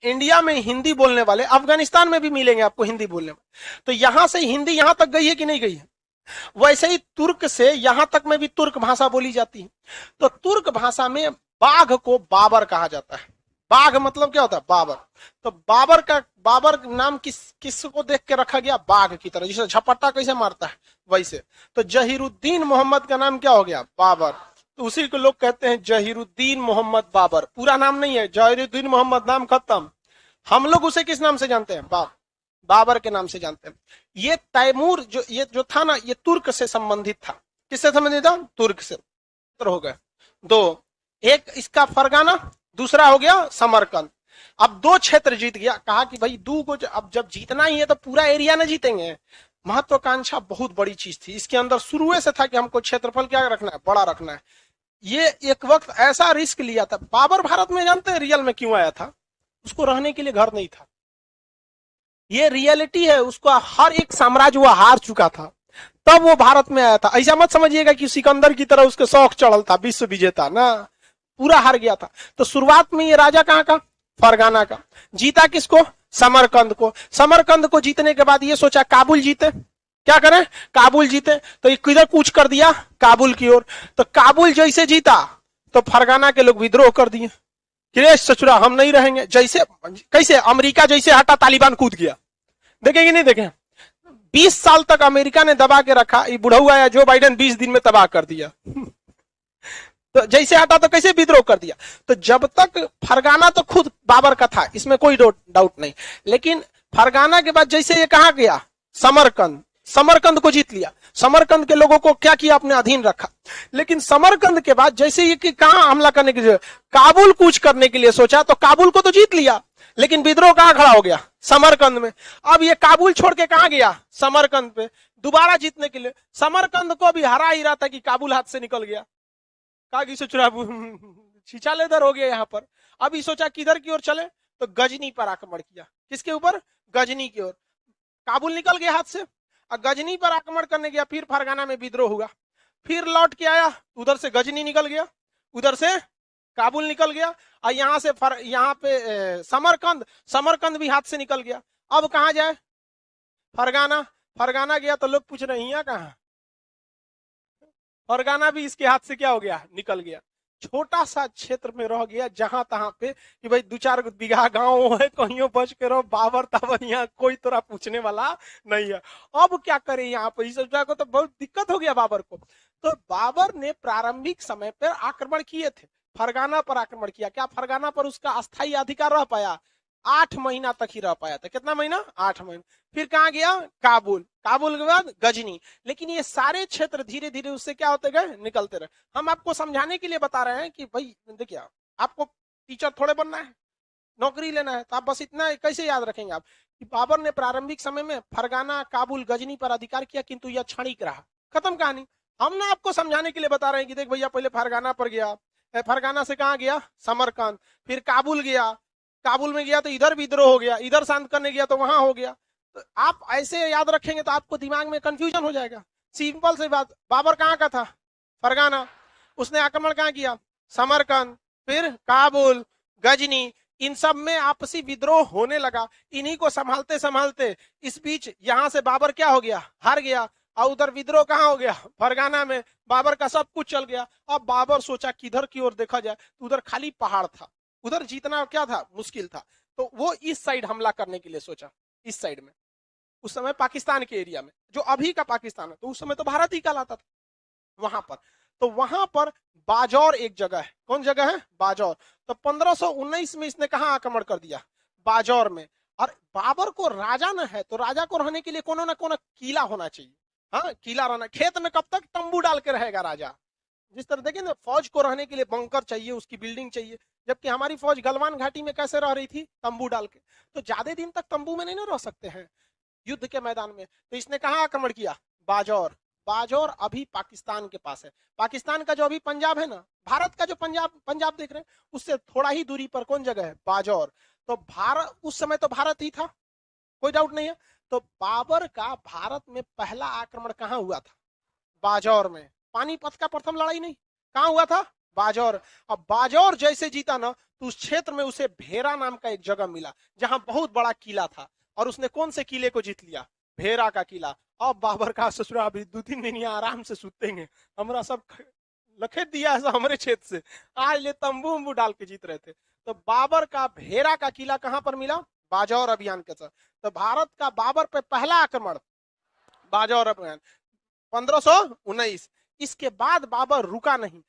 India में हिंदी बोलने वाले अफगानिस्तान में भी मिलेंगे आपको हिंदी बोलने वाले। तो यहां से हिंदी यहां तक गई है कि नहीं गई है? वैसे ही तुर्क से यहां तक में भी तुर्क भाषा बोली जाती है। तो तुर्क भाषा में बाघ को बाबर कहा जाता है। बाघ मतलब क्या होता है? बाबर। तो बाबर नाम किसको देख के रखा गया? बाघ की तरह, जिसे झपट्टा कैसे मारता है वैसे। तो जहीरुद्दीन मोहम्मद का नाम क्या हो गया? बाबर। तो उसी को लोग कहते हैं जहीरुद्दीन मोहम्मद बाबर। पूरा नाम नहीं है जहीरुद्दीन मोहम्मद, नाम खत्म। हम लोग उसे किस नाम से जानते हैं? बाबर के नाम से जानते हैं। ये तैमूर जो था ना, ये तुर्क से संबंधित था। किससे संबंधित था? तुर्क से। हो गए दो, एक इसका फरगाना, दूसरा हो गया समरकंद। अब 2 क्षेत्र जीत गया। कहा कि भाई दू को अब जब जीतना ही है तो पूरा एरिया ना जीतेंगे। महत्वाकांक्षा बहुत बड़ी चीज थी इसके अंदर, शुरू से था कि हमको क्षेत्रफल क्या रखना है? बड़ा रखना है। ये एक वक्त ऐसा रिस्क लिया था। बाबर भारत में जानते हैं रियल में क्यों आया था? उसको रहने के लिए घर नहीं था। ये रियलिटी है। उसको हर एक साम्राज्य वो हार चुका था, तब वो भारत में आया था। ऐसा मत समझिएगा कि सिकंदर की तरह उसके शौक चढ़ल था, विश्व विजेता ना, पूरा हार गया था। तो शुरुआत में ये राजा कहां का? फरगाना का। जीता किसको? समरकंद को। समरकंद को जीतने के बाद ये सोचा काबुल जीते। क्या करें? काबुल जीते। तो ये किधर कूच कर दिया? काबुल की ओर। तो काबुल जैसे जीता तो फरगाना के लोग विद्रोह कर दिए कि सचुरा हम नहीं रहेंगे। जैसे कैसे अमेरिका जैसे हटा, तालिबान कूद गया। देखेंगे नहीं देखें? 20 साल तक अमेरिका ने दबा के रखा। ये बुढ़ऊ आया जो बाइडेन 20 दिन में तबाह कर दिया। तो जैसे हटा तो कैसे विद्रोह कर दिया। तो जब तक फरगाना तो खुद बाबर का था, इसमें कोई डाउट नहीं। लेकिन फरगाना के बाद जैसे ये कहां गया? समरकंद। समरकंद को जीत लिया। समरकंद के लोगों को क्या किया? अपने अधीन रखा। लेकिन समरकंद के बाद जैसे ये कि कहां हमला करने के लिए? काबुल कूच करने के लिए सोचा। तो काबुल को तो जीत लिया, लेकिन विद्रोह कहां खड़ा हो गया? समरकंद में। अब ये काबुल छोड़ के कहां गया? समरकंद पे, दोबारा जीतने के लिए। समरकंद को भी हरा ही रहा था कि काबुल हाथ से निकल गया। कहा कि सोचा छीछा लेदर हो गया यहां पर। अब ये सोचा किधर की ओर चले, तो गजनी पर आक्रमण किया। किसके ऊपर? गजनी की ओर। काबुल निकल गया हाथ से, और गजनी पर आक्रमण करने गया। फिर फरगाना में विद्रोह हुआ। फिर लौट के आया, उधर से गजनी निकल गया, उधर से काबुल निकल गया, और यहां से यहाँ पे समरकंद भी हाथ से निकल गया। अब कहां जाए? फरगाना। फरगाना गया तो लोग पूछ रहे हैं कहां? फरगाना भी इसके हाथ से क्या हो गया? निकल गया। छोटा सा क्षेत्र में रह गया जहां तहां पे कि भाई 2-4 बीघा गांव है, कहीं बच के रहो। बाबर ताबर यहाँ कोई तरह पूछने वाला नहीं है। अब क्या करे यहाँ पे? इस को तो बहुत दिक्कत हो गया बाबर को। तो बाबर ने प्रारंभिक समय पर आक्रमण किए थे। फरगाना पर आक्रमण किया। क्या फरगाना पर उसका अस्थायी अधिकार रह पाया? 8 महीना तक ही रह पाया था। कितना महीना? 8 महीना। फिर कहां गया? काबुल। काबुल के बाद गजनी। लेकिन ये सारे क्षेत्र धीरे धीरे उससे क्या होते गए? निकलते रहे। हम आपको समझाने के लिए बता रहे हैं कि भाई देखिए, आपको टीचर थोड़े बनना है, नौकरी लेना है, तो आप बस इतना कैसे याद रखेंगे आप कि बाबर ने प्रारंभिक समय में फरगाना, काबुल, गजनी पर अधिकार किया, किंतु यह क्षणिक रहा। खत्म कहानी। हम ना आपको समझाने के लिए बता रहे हैं कि देख भैया, पहले फरगाना पर गया, फरगाना से कहां गया? समरकंद। फिर काबुल गया, काबुल में गया तो इधर विद्रोह हो गया, इधर शांत करने गया तो वहां हो गया। तो आप ऐसे याद रखेंगे तो आपको दिमाग में कंफ्यूजन हो जाएगा। सिंपल सी बात, बाबर कहां का था? फरगाना। उसने आक्रमण कहां किया? समरकंद। फिर काबुल, गजनी। इन सब में आपसी विद्रोह होने लगा। इन्हीं को संभालते संभालते इस बीच यहां से बाबर क्या हो गया? हार गया। और उधर विद्रोह कहां हो गया? फरगाना में। बाबर का सब कुछ चल गया। अब बाबर सोचा किधर की ओर देखा जाए, तो उधर खाली पहाड़ था, उधर जीतना क्या था? मुश्किल था। तो वो इस साइड हमला करने के लिए सोचा, इस साइड में। उस समय पाकिस्तान के एरिया में, जो अभी का पाकिस्तान है, तो उस समय तो भारत ही कहलाता था, वहां पर। तो वहां पर बाजौर एक जगह है। कौन जगह है? बाजौर। तो 1519 में इसने कहां आक्रमण कर दिया? बाजौर में। और बाबर को राजा न है, तो राजा को रहने के लिए कोनो ना कोनो किला होना चाहिए। हाँ, किला रहना। खेत में कब तक तंबू डाल के रहेगा राजा? जिस तरह देखिए ना, फौज को रहने के लिए बंकर चाहिए, उसकी बिल्डिंग चाहिए। जबकि हमारी फौज गलवान घाटी में कैसे रह रही थी? तंबू डाल के। तो ज्यादा दिन तक तंबू में नहीं ना रह सकते हैं युद्ध के मैदान में। तो इसने कहां आक्रमण किया? बाजौर। बाजौर अभी पाकिस्तान के पास है। पाकिस्तान का जो अभी पंजाब है ना, भारत का जो पंजाब देख रहे हैं, उससे थोड़ा ही दूरी पर कौन जगह है? बाजौर। तो भारत उस समय तो भारत ही था, कोई डाउट नहीं है। तो बाबर का भारत में पहला आक्रमण कहां हुआ था? बाजौर में। पानीपत का प्रथम लड़ाई नहीं, कहां हुआ था? बाजौर। अब बाजौर जैसे जीता ना, तो उस क्षेत्र में उसे भेरा नाम का एक जगह मिला जहां बहुत बड़ा किला था, और उसने कौन से किले को जीत लिया? भेरा का किला। अब बाबर का ससुरा अभी 2-3 दिन यहाँ आराम से सुतेंगे, हमारा सब लखेट दिया ऐसा हमारे क्षेत्र से, आज ले तंबू उम्बू डाल के जीत रहे थे। तो बाबर का भेरा का किला कहां पर मिला? बाजौर अभियान के साथ। तो भारत का बाबर पे पहला आक्रमण बाजौर अभियान 1519। इसके बाद बाबर रुका नहीं,